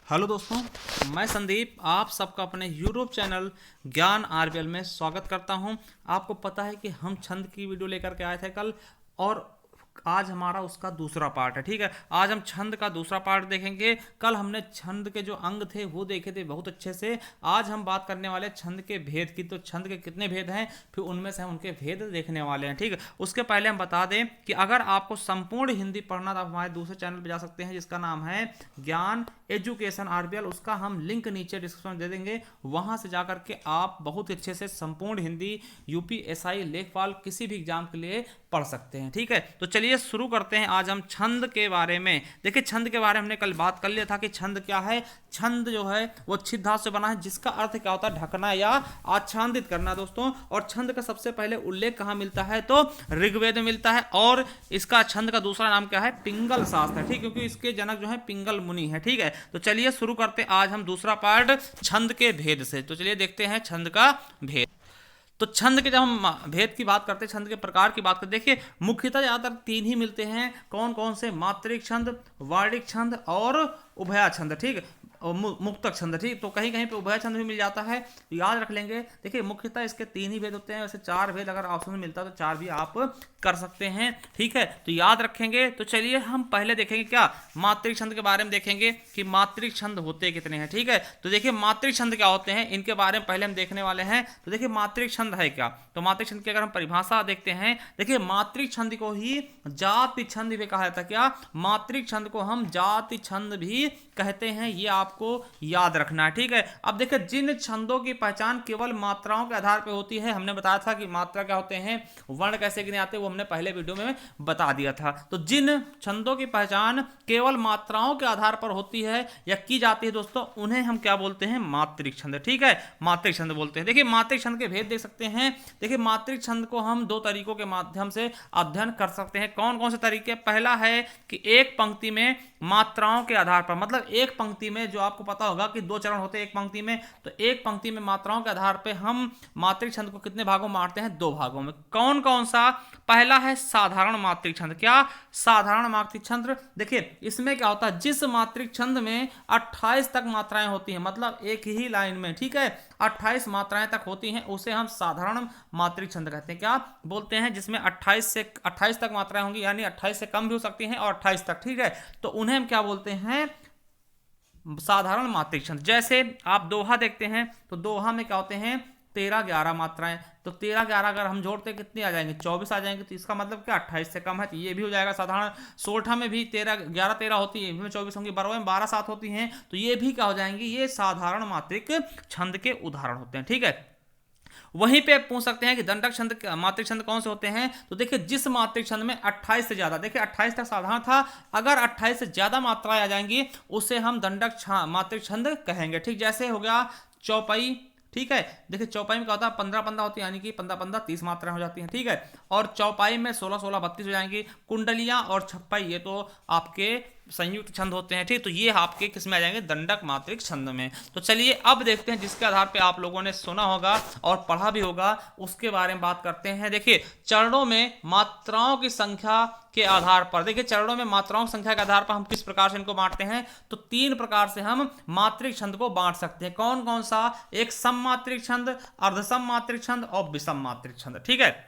Hello दोस्तों, मैं संदीप आप सबका अपने यूट्यूब चैनल ज्ञान आरबीएल में स्वागत करता हूं। आपको पता है कि हम छंद की वीडियो लेकर के आए थे कल, और आज हमारा उसका दूसरा पार्ट है। ठीक है, आज हम छंद का दूसरा पार्ट देखेंगे। कल हमने छंद के जो अंग थे वो देखे थे बहुत अच्छे से। आज हम बात करने वाले छंद के भेद की। तो छंद के कितने भेद हैं, फिर उनमें से हम उनके भेद देखने वाले हैं। ठीक है, उसके पहले हम बता दें कि अगर आपको संपूर्ण हिंदी पढ़ना तो आप हमारे दूसरे चैनल पर जा सकते हैं जिसका नाम है ज्ञान एजुकेशन आरबीएल। उसका हम लिंक नीचे डिस्क्रिप्शन में दे देंगे, वहां से जाकर के आप बहुत अच्छे से संपूर्ण हिंदी यूपीएसआई लेखपाल किसी भी एग्जाम के लिए पढ़ सकते हैं। ठीक है, तो चलिए शुरू करते हैं। आज हम छंद के बारे में देखिए, छंद के बारे में हमने कल बात कर लिया था कि छंद क्या है। छंद जो है वो छिद धातु से बना है, जिसका अर्थ क्या होता है, ढकना या आच्छादित करना दोस्तों। और छंद का सबसे पहले उल्लेख कहां मिलता है, तो ऋग्वेद में मिलता है। और इसका छंद का दूसरा नाम क्या है, पिंगल शास्त्र। ठीक, क्योंकि इसके जनक जो है पिंगल मुनि है। ठीक है, तो चलिए शुरू करते हैं आज हम दूसरा पार्ट छंद के भेद से। तो चलिए देखते हैं छंद का भेद। तो छंद के जब हम भेद की बात करते हैं, छंद के प्रकार की बात करते हैं, देखिए मुख्यतः ज्यादातर तीन ही मिलते हैं। कौन कौन से, मात्रिक छंद, वार्णिक छंद और उभया छंद। ठीक है, और मुक्तक छंद। ठीक, तो कहीं कहीं पे उभय छंद भी मिल जाता है, तो याद रख लेंगे। देखिए मुख्यतः इसके तीन ही भेद होते हैं, वैसे चार भेद अगर ऑप्शन में मिलता है तो चार भी आप कर सकते हैं। ठीक है, तो याद रखेंगे। तो चलिए हम पहले देखेंगे क्या, मात्रिक छंद के बारे में देखेंगे कि मात्रिक छंद होते कितने हैं। ठीक है, तो देखिए मात्रिक छंद क्या होते हैं, इनके बारे में पहले हम देखने वाले हैं। तो देखिए मात्रिक छंद है क्या, तो मात्रिक छंद की अगर हम परिभाषा देखते हैं, देखिए मात्रिक छंद को ही जाति छंद भी कहा जाता है। क्या, मात्रिक छंद को हम जाति छंद भी कहते हैं, ये आपको याद रखना है। ठीक है, अब देखिए जिन छंदों की पहचान केवल मात्राओं के आधार पर होती है, हमने बताया था कि मात्रा क्या होते हैं, वर्ण कैसे गिने आते हैं, वो हमने पहले वीडियो में बता दिया था। तो जिन छंदों की पहचान केवल मात्राओं के आधार पर होती है या की जाती है दोस्तों, उन्हें हम क्या बोलते हैं, मात्रिक छंद। ठीक है, मात्रिक छंद बोलते हैं। देखिए मात्रिक छंद के भेद देख सकते हैं। देखिए मात्रिक छंद को हम दो तरीकों के माध्यम से अध्ययन कर सकते हैं। कौन कौन से तरीके, पहला है कि एक पंक्ति में मात्राओं के आधार पर, मतलब एक पंक्ति में, जो आपको पता होगा कि दो चरण होते हैं एक पंक्ति में, तो एक पंक्ति में मात्राओं के आधार पर हम मात्रिक छंद को कितने भागों में बांटते हैं, दो भागों में। कौन कौन सा, पहला है साधारण मात्रिक छंद। क्या, साधारण मात्रिक छंद। देखिए इसमें क्या होता है, जिस मात्रिक छंद में 28 तक मात्राएं होती हैं, मतलब एक ही लाइन में, ठीक है, 28 मात्राएं तक होती हैं, उसे हम साधारण मात्रिक छंद कहते हैं। क्या बोलते हैं, जिसमें 28 तक मात्राएं होंगी, यानी 28 से कम भी हो सकती हैं और 28 तक। ठीक है, तो उन्हें हम क्या बोलते हैं, साधारण मात्रिक छंद। जैसे आप दोहा देखते हैं, तो दोहा में क्या होते हैं, 13-11 मात्राएं। तो 13-11 अगर हम जोड़ते कितनी आ जाएंगे, 24 आ जाएंगे। तो इसका मतलब क्या, 28 से कम है, तो ये भी हो जाएगा साधारण। सोलठा में भी 13-11-13 होती है, इसमें 24 होंगी। बरवा में 12-7 होती हैं, तो ये भी क्या हो जाएंगी, ये साधारण मात्रिक छंद के उदाहरण होते हैं। ठीक है, वहीं पे पूछ सकते हैं कि दंडक छंद, मात्रिक छंद कौन से होते हैं। तो देखिए जिस मात्रिक छंद में 28 से ज्यादा, देखिए 28 तक साधारण था, अगर 28 से ज्यादा मात्राएं आ जाएंगी उसे हम दंडक मात्रिक छंद कहेंगे। ठीक, जैसे हो गया चौपाई। ठीक है, देखिए चौपाई में क्या होता है, 15-15 होती है, यानी कि 15-15 30 मात्राएं हो जाती हैं। ठीक है, और चौपाई में 16-16 32 हो जाएंगी। कुंडलियां और छप्पाई ये तो आपके संयुक्त छंद होते हैं। ठीक, तो ये आपके किस में आ जाएंगे, दंडक मात्रिक छंद में। तो चलिए अब देखते हैं, जिसके आधार पे आप लोगों ने सुना होगा और पढ़ा भी होगा, उसके बारे में बात करते हैं। देखिए चरणों में मात्राओं की संख्या के आधार पर, देखिए चरणों में मात्राओं की संख्या के आधार पर हम किस प्रकार से इनको बांटते हैं, तो तीन प्रकार से हम मात्रिक छंद को बांट सकते हैं। कौन कौन सा, एक सममात्रिक छंद, अर्धसम मात्रिक छंद और विषम मात्रिक छंद। ठीक है,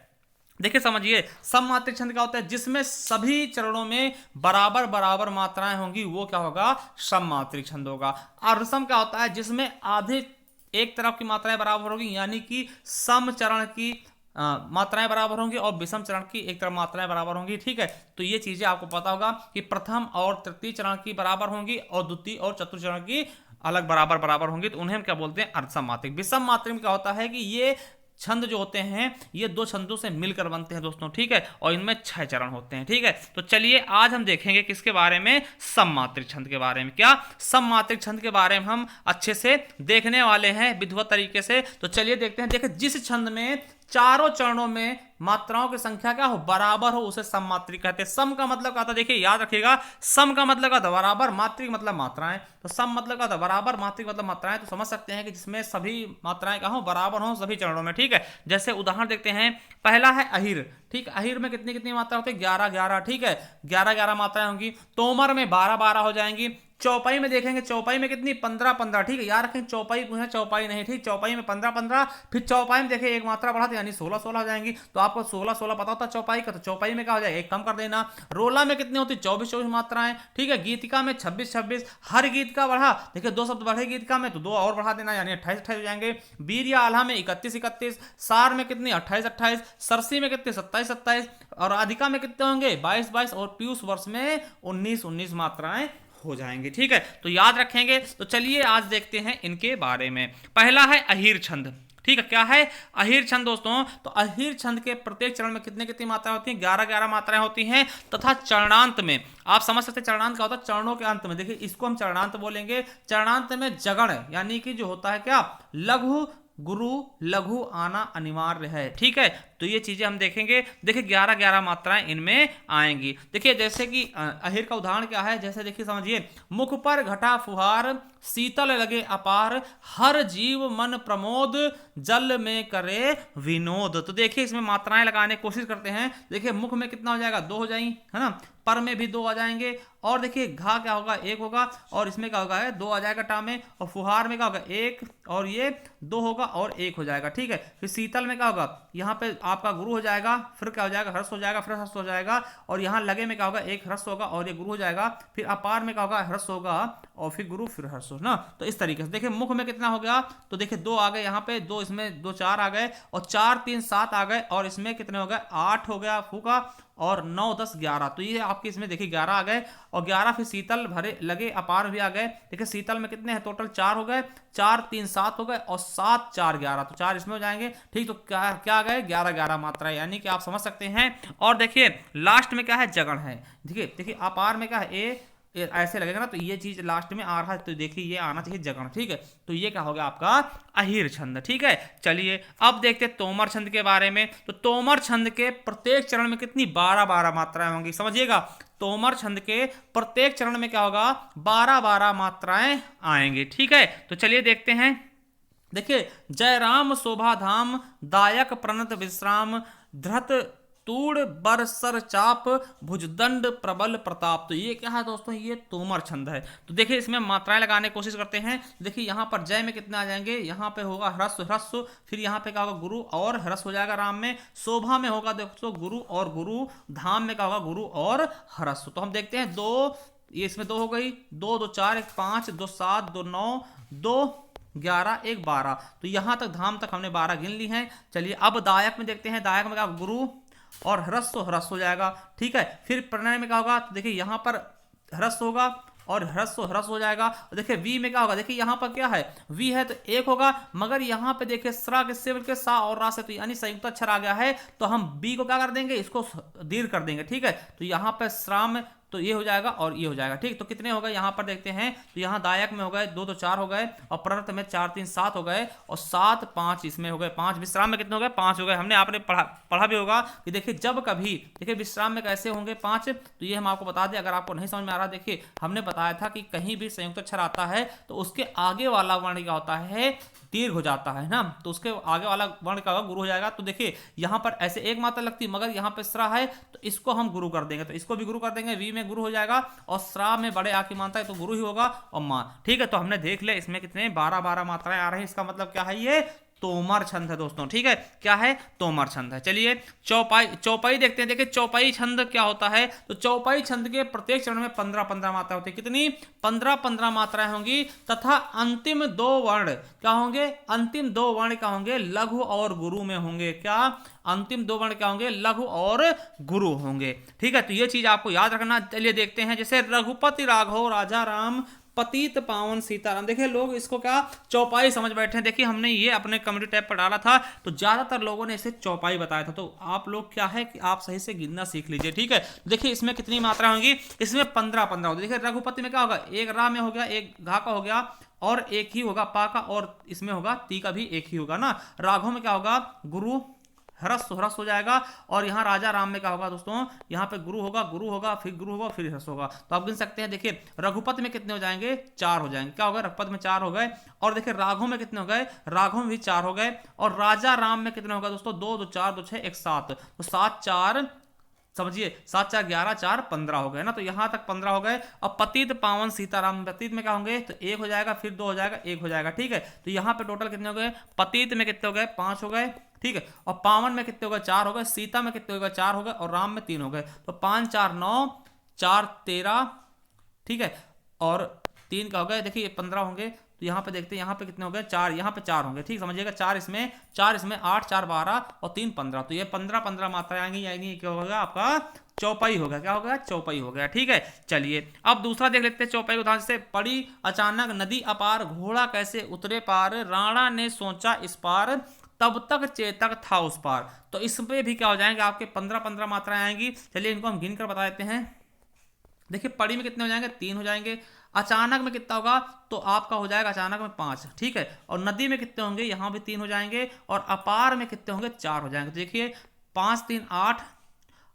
देखिए समझिए, सममात्रिक छंद क्या होता है, जिसमें सभी चरणों में बराबर बराबर मात्राएं होंगी, वो क्या होगा, सममात्रिक छंद होगा। अर्धसम क्या होता है, जिसमें आधे एक तरफ की मात्राएं बराबर होगी, यानी कि सम चरण की मात्राएं बराबर होंगी और विषम चरण की एक तरफ मात्राएं बराबर होंगी। ठीक है, तो ये चीजें आपको पता होगा कि प्रथम और तृतीय चरण की बराबर होंगी और द्वितीय और चतुर्थ चरण की अलग बराबर बराबर होंगी, तो उन्हें हम क्या बोलते हैं, अर्धसम मात्रिक। विषम मात्रिक में क्या होता है कि ये छंद जो होते हैं ये दो छंदों से मिलकर बनते हैं दोस्तों। ठीक है, और इनमें 6 चरण होते हैं। ठीक है, तो चलिए आज हम देखेंगे किसके बारे में, सममात्रिक छंद के बारे में। क्या, सममात्रिक छंद के बारे में हम अच्छे से देखने वाले हैं विधिवत तरीके से। तो चलिए देखते हैं। देखिए जिस छंद में चारों चरणों में मात्राओं की संख्या क्या हो, बराबर हो, उसे सममात्रिक कहते हैं। सम का मतलब क्या था, देखिए याद रखिएगा, सम का मतलब क्या था, बराबर, मात्रिक मतलब मात्राएं। तो सम मतलब क्या था, बराबर, मात्रिक मतलब मात्राएं। तो समझ सकते हैं कि जिसमें सभी मात्राएं क्या हो, बराबर हो सभी चरणों में। ठीक है, जैसे उदाहरण देखते हैं, पहला है अहिर। ठीक, अहिर में कितनी कितनी मात्रा होती है, 11-11। ठीक है, 11-11 मात्राएं होंगी। तोमर में 12-12 हो जाएंगी। चौपाई में देखेंगे, चौपाई में कितनी 15 15, ठीक है, याद रखें चौपाई पूछा, चौपाई नहीं, ठीक, चौपाई में 15 15, फिर चौपाई में देखें एक मात्रा बढ़ाते यानी 16 16 हो जाएंगी। तो आपको 16 16 पता होता चौपाई का, तो चौपाई में क्या हो जाएगा, एक कम कर देना। रोला में कितनी होती 24 24 मात्राएं, ठीक है। गीतिका में 26 26, हर गीत का बढ़ा, देखिए 2 शब्द बढ़े गीतिका में तो 2 और बढ़ा देना यानी 28 28 हो जाएंगे। वीर या आल्हा में 31 31, सार में कितनी 28 28, सरसी में कितने 27 27, और अधिका में कितने होंगे 22 22, और पीयूष वर्ष में 19 19 मात्राएं हो जाएंगे, ठीक है। तो याद रखेंगे। तो चलिए आज देखते हैं इनके बारे में। पहला है अहीर छंद, ठीक है। क्या है अहीर छंद दोस्तों? तो अहीर छंद के प्रत्येक चरण में कितनी कितनी मात्राएं होती हैं, 11 11 मात्राएं होती हैं, तथा चरणांत में आप समझ सकते हैं चरणांत क्या होता है, चरणों के अंत में, देखिए इसको हम चरणांत बोलेंगे। चरणांत में जगण यानी कि जो होता है क्या, लघु गुरु लघु आना अनिवार्य है, ठीक है। तो ये चीजें हम देखेंगे। देखिए 11 11 मात्राएं इनमें आएंगी। देखिए जैसे कि अहीर का उदाहरण क्या है, जैसे देखिए समझिए, मुख पर घटा फुहार, शीतल लगे अपार, हर जीव मन प्रमोद, जल में करे विनोद। तो देखिए इसमें मात्राएं लगाने की कोशिश करते हैं। देखिए मुख में कितना हो जाएगा 2 हो जाएंगी, है ना, पर में भी 2 आ जाएंगे, और देखिए घा क्या होगा 1 होगा, और इसमें क्या होगा 2 आ जाएगा टा में, और फुहार में क्या होगा 1, और ये 2 होगा और 1 हो जाएगा, ठीक है। फिर शीतल में क्या होगा, यहाँ पे आपका गुरु हो जाएगा, फिर क्या हो जाएगा ह्रस्व हो जाएगा, फिर ह्रस्व हो जाएगा, और यहाँ लगे में क्या होगा 1 ह्रस्व होगा और ये गुरु हो जाएगा। फिर अपार में क्या होगा ह्रस्व होगा, और फिर गुरु फिर ह्रस्व ना। तो इस तरीके से देखिए मुख में कितना हो गया, तो देखिए 2 आ गए यहाँ पे, 2 इसमें 2 4 आ गए, और 4 3 7 आ गए, और इसमें कितने हो गए 8 हो गया फूका, और 9 10 11। तो ये आपके इसमें देखिए 11 आ गए, और 11 फिर शीतल भरे लगे अपार भी आ गए। देखिए शीतल में कितने हैं टोटल 4 हो गए, 4 3 7 हो गए, और 7 4 11, तो 4 इसमें हो जाएंगे, ठीक। तो क्या क्या आ गए 11 11 मात्रा, यानी कि आप समझ सकते हैं। और देखिए लास्ट में क्या है जगण है, देखिए देखिए अपार में क्या है ऐसे लगेगा ना, तो ये चीज लास्ट में आ रहा है, तो देखिए ये आना चाहिए जगण, ठीक है। तो ये क्या हो गया आपका अहीर छंद, ठीक है। चलिए अब देखते हैं तोमर छंद के बारे में। तो तोमर छंद के प्रत्येक चरण में कितनी 12 12 मात्राएं होंगी, समझिएगा। तोमर छंद के प्रत्येक चरण में क्या होगा 12 12 मात्राएं आएंगी, ठीक है। तो चलिए देखते हैं। देखिए जय राम शोभा धाम, दायक प्रणत विश्राम, धृत तूड़ बरसर चाप, भुजदंड प्रबल प्रताप। तो ये क्या है दोस्तों, ये तोमर छंद है। तो देखिए इसमें मात्राएं लगाने की कोशिश करते हैं। देखिए यहाँ पर जय में कितने आ जाएंगे, यहाँ पे होगा ह्रस्व ह्रस्व, फिर यहाँ पे क्या होगा गुरु और ह्रस्व हो जाएगा राम में। शोभा में होगा दोस्तों गुरु और गुरु, धाम में क्या होगा गुरु और ह्रस्व। तो हम देखते हैं 2, ये इसमें 2 हो गई, 2 2 4 1 5 2 7 2 9 2 11 1 12। तो यहां तक धाम तक हमने 12 गिन ली हैं। चलिए अब दायक में देखते हैं। दायक में क्या गुरु और ह्रस्व ह्रस्व हो जाएगा, ठीक है। फिर प्रणय में क्या होगा, तो देखिए यहां पर ह्रस्व होगा और ह्रस्व ह्रस्व हो जाएगा। देखिए वी में क्या होगा, देखिए यहां पर क्या है वी है तो 1 होगा, मगर यहां पे देखिए स्रा के सिर के सा और रा से, तो यानी संयुक्त अक्षर आ गया है, तो हम बी को क्या कर देंगे, इसको दीर्घ कर देंगे, ठीक है। तो यहां पे श्राम तो ये हो जाएगा और ये हो जाएगा, ठीक। तो कितने हो गए यहाँ पर देखते हैं। तो यहाँ दायक में हो गए 2 2 4 हो गए, और प्रणत में 4 3 7 हो गए, और 7 5 इसमें हो गए 5। विश्राम में कितने हो गए 5 हो गए। हमने आपने पढ़ा भी होगा कि देखिए जब कभी देखिए विश्राम में कैसे होंगे 5, तो ये हम आपको बता दें अगर आपको नहीं समझ में आ रहा। देखिए हमने बताया था कि कहीं भी संयुक्त अक्षर आता है तो उसके आगे वाला वर्ण क्या होता है दीर्घ हो जाता है ना, तो उसके आगे वाला वर्ण का गुरु हो जाएगा। तो देखिए यहाँ पर ऐसे एक मात्रा लगती है, मगर यहाँ पे स्रा है तो इसको हम गुरु कर देंगे, तो इसको भी गुरु कर देंगे, वी में गुरु हो जाएगा, और स्रा में बड़े आ की मात्रा है तो गुरु ही होगा, और मां, ठीक है। तो हमने देख लिया इसमें कितने 12 12 मात्राएं आ रही हैं। इसका मतलब क्या है, ये तोमर छंद है दोस्तों, ठीक है। क्या है तोमर छंद है। चलिए चौपाई देखते हैं। देखिए चौपाई छंद क्या होता है, तो चौपाई छंद के प्रत्येक चरण में 15 15 मात्रा होती है। कितनी 15 15 मात्राएं होंगी, तथा अंतिम 2 वर्ण क्या होंगे, अंतिम 2 वर्ण क्या होंगे लघु और गुरु में होंगे। क्या अंतिम 2 वर्ण क्या होंगे लघु और गुरु होंगे, ठीक है। तो ये चीज आपको याद रखना। चलिए देखते हैं। जैसे रघुपति राघव राजा राम, पतित पावन सीताराम। देखिए लोग इसको क्या चौपाई समझ बैठे हैं। देखिए हमने ये अपने कम्युनिटी टैब पर डाला था, तो ज्यादातर लोगों ने इसे चौपाई बताया था। तो आप लोग क्या है कि आप सही से गिनना सीख लीजिए, ठीक है। देखिए इसमें कितनी मात्रा होंगी, इसमें 15 15 होगी। देखिए रघुपति में क्या होगा, 1 रा में हो गया, 1 घा का हो गया, और 1 ही होगा पा का, और इसमें होगा ती का भी 1 ही होगा ना। राघव में क्या होगा गुरु ह्रस्व हो जाएगा, और यहाँ राजा राम में क्या होगा दोस्तों, यहाँ पे गुरु होगा फिर गुरु होगा फिर ह्रस्व होगा। तो आप गिन सकते हैं। देखिए रघुपति में कितने हो जाएंगे 4 हो जाएंगे। क्या होगा रघुपति में 4 हो गए, और देखिए राघव में कितने हो गए, राघव में भी 4 हो गए, और राजा राम में कितने होगा दोस्तों 2 2 4 2 6 1 7, तो 7 4 समझिए 7 4 11 4 15 हो गए ना, तो यहां तक 15 हो गए। अब पतित पावन सीताराम, पतित में क्या होंगे, तो 1 हो जाएगा, फिर 2 हो जाएगा, 1 हो जाएगा, ठीक है। तो यहाँ पे टोटल कितने हो गए, पतित में कितने हो गए, 5 हो गए, ठीक है। और पावन में कितने हो गए, 4 हो गए, सीता में कितने हो गए, 4 हो गए, और राम में 3 हो गए। तो 5 4 9 4 13, ठीक है, और 3 का हो गया, देखिए 15 होंगे। तो यहाँ पे देखते हैं, यहाँ पे कितने हो गए, 4, यहाँ पे 4 होंगे, ठीक समझिएगा। 4 इसमें 8 4 12 और 3 15, तो ये 15 15 मात्राएं आएंगी, यानी क्या होगा आपका चौपाई होगा, क्या होगा, चौपाई हो गया, ठीक है। चलिए अब दूसरा देख लेते हैं चौपाई उदाहरण से। पड़ी अचानक नदी अपार, घोड़ा कैसे उतरे पार, राणा ने सोचा इस पार, तब तक चेतक था उस पार। तो इसमें भी क्या हो जाएंगे आपके 15 15 मात्राएं आएंगी। चलिए इनको हम गिन कर बता देते हैं। देखिए पड़ी में कितने हो जाएंगे, 3 हो जाएंगे। अचानक में कितना होगा, तो आपका हो जाएगा अचानक में 5, ठीक है। और नदी में कितने होंगे, यहां भी 3 हो जाएंगे। और अपार में कितने होंगे, 4 हो जाएंगे। तो देखिए 5 3 8,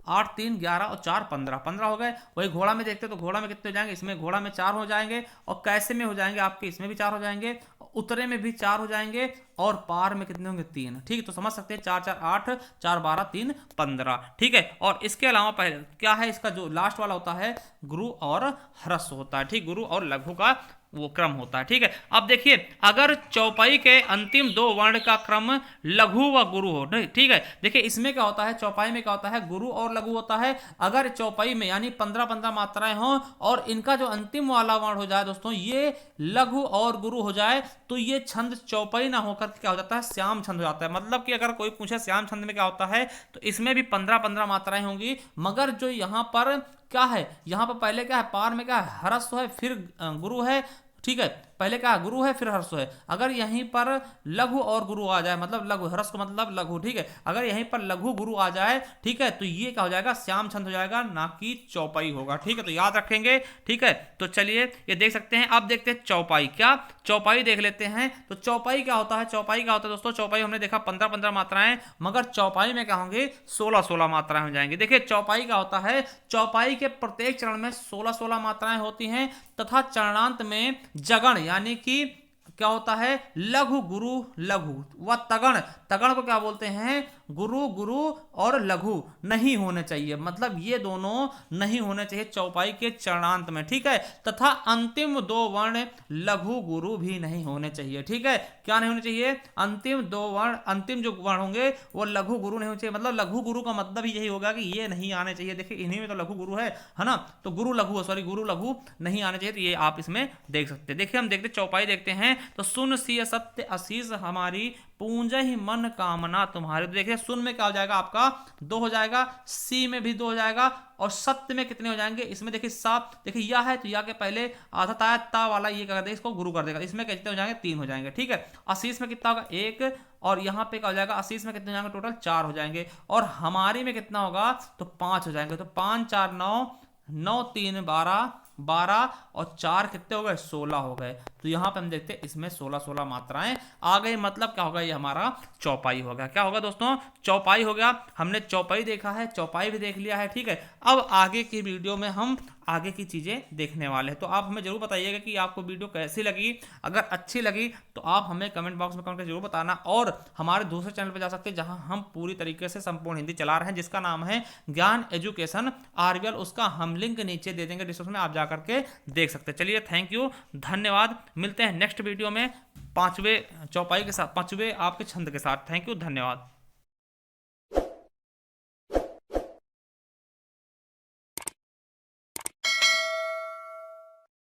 8 3 11 और 4 15, 15 हो गए। वही घोड़ा में देखते तो घोड़ा में कितने हो जाएंगे, इसमें घोड़ा में 4 हो जाएंगे। और कैसे में हो जाएंगे आपके, इसमें भी 4 हो जाएंगे, उतरे में भी 4 हो जाएंगे, और पार में कितने होंगे, 3, ठीक है। तो समझ सकते हैं 4 4 8 4 12 3 15, ठीक है। और इसके अलावा पहले क्या है, इसका जो लास्ट वाला होता है गुरु और ह्रस्व होता है, ठीक, गुरु और लघु का वो क्रम होता है, ठीक है। अब देखिए अगर चौपाई के अंतिम 2 वर्ण का क्रम लघु व गुरु हो, ठीक है। देखिए इसमें क्या होता है, चौपाई में क्या होता है, गुरु और लघु होता है। अगर चौपाई में यानी 15 15 मात्राएं हों और इनका जो अंतिम वाला वर्ण हो जाए दोस्तों, ये लघु और गुरु हो जाए, तो ये छंद चौपाई ना होकर क्या हो जाता है, श्याम छंद हो जाता है। मतलब कि अगर कोई पूछे श्याम छंद में क्या होता है, तो इसमें भी 15 15 मात्राएं होंगी, मगर जो यहां पर क्या है, यहां पर पहले क्या है, पार में क्या है, ह्रस्व है, फिर गुरु है, ठीक है। पहले क्या गुरु है, फिर ह्रस्व है। अगर यहीं पर लघु और गुरु आ जाए, मतलब लघु, ह्रस्व मतलब लघु, ठीक है। अगर यहीं पर लघु गुरु आ जाए, ठीक है, तो ये क्या हो जाएगा, श्याम छंद हो जाएगा, ना कि चौपाई होगा, ठीक है। तो याद रखेंगे, ठीक है। तो चलिए ये देख सकते हैं। अब देखते हैं चौपाई, क्या चौपाई देख लेते हैं। तो चौपाई क्या होता है, चौपाई क्या होता है दोस्तों, चौपाई हमने देखा 15 15 मात्राएं, मगर चौपाई में क्या होंगे, 16 16 मात्राएं हो जाएंगी। देखिए चौपाई क्या होता है, चौपाई के प्रत्येक चरण में 16 16 मात्राएं होती हैं, तथा चरणांत में जगण यानी कि क्या होता है, लघु गुरु लघु व तगण, तगण को क्या बोलते हैं, गुरु गुरु और लघु नहीं होने चाहिए, मतलब ये दोनों नहीं होने चाहिए चौपाई के चरणांत में, ठीक है। तथा अंतिम 2 वर्ण लघु गुरु भी नहीं होने चाहिए, ठीक है। क्या नहीं होने चाहिए, अंतिम 2 वर्ण, अंतिम जो वर्ण होंगे वो लघु गुरु नहीं होने चाहिए। मतलब लघु गुरु का मतलब ही यही होगा कि ये नहीं आने चाहिए। देखिए इन्हीं में तो लघु गुरु है ना, तो गुरु लघु, सॉरी गुरु लघु नहीं आने चाहिए। तो ये आप इसमें देख सकते हैं। देखिए हम देखते चौपाई देखते हैं। तो सुन सिय सत्य आशीष हमारी, पूंज ही मन कामना तुम्हारे। तो देखिए सुन में क्या हो जाएगा आपका, 2 हो जाएगा, सी में भी 2 हो जाएगा, और सत्य में कितने हो जाएंगे, इसमें देखिए साप, देखिए या है तो या के पहले आधा ताया ता वाला ये क्या कर देगा, इसको गुरु कर देगा। इसमें कितने हो जाएंगे, 3 हो जाएंगे, ठीक है। आशीष में कितना होगा, 1, और यहाँ पे क्या हो जाएगा, आशीष में कितने हो जाएंगे, टोटल 4 हो जाएंगे। और हमारी में कितना होगा, तो 5 हो जाएंगे। तो 5 4 9 9 3 12 12 और 4 कितने हो गए, 16 हो गए। तो यहां पे हम देखते हैं इसमें 16 16 मात्राएं आ गई। मतलब क्या होगा, ये हमारा चौपाई हो गया। क्या होगा दोस्तों, चौपाई हो गया। हमने चौपाई देखा है, चौपाई भी देख लिया है, ठीक है। अब आगे की वीडियो में हम आगे की चीजें देखने वाले हैं। तो आप हमें जरूर बताइएगा कि आपको वीडियो कैसी लगी। अगर अच्छी लगी तो आप हमें कमेंट बॉक्स में कमेंट करके जरूर बताना। और हमारे दूसरे चैनल पर जा सकते हैं जहां हम पूरी तरीके से संपूर्ण हिंदी चला रहे हैं, जिसका नाम है ज्ञान एजुकेशन RVL। उसका हम लिंक नीचे दे देंगे डिस्क्रिप्शन में, आप जा करके देख सकते हैं। चलिए थैंक यू, धन्यवाद। मिलते हैं नेक्स्ट वीडियो में 5वें चौपाई के साथ, 5वें आपके छंद के साथ। थैंक यू, धन्यवाद।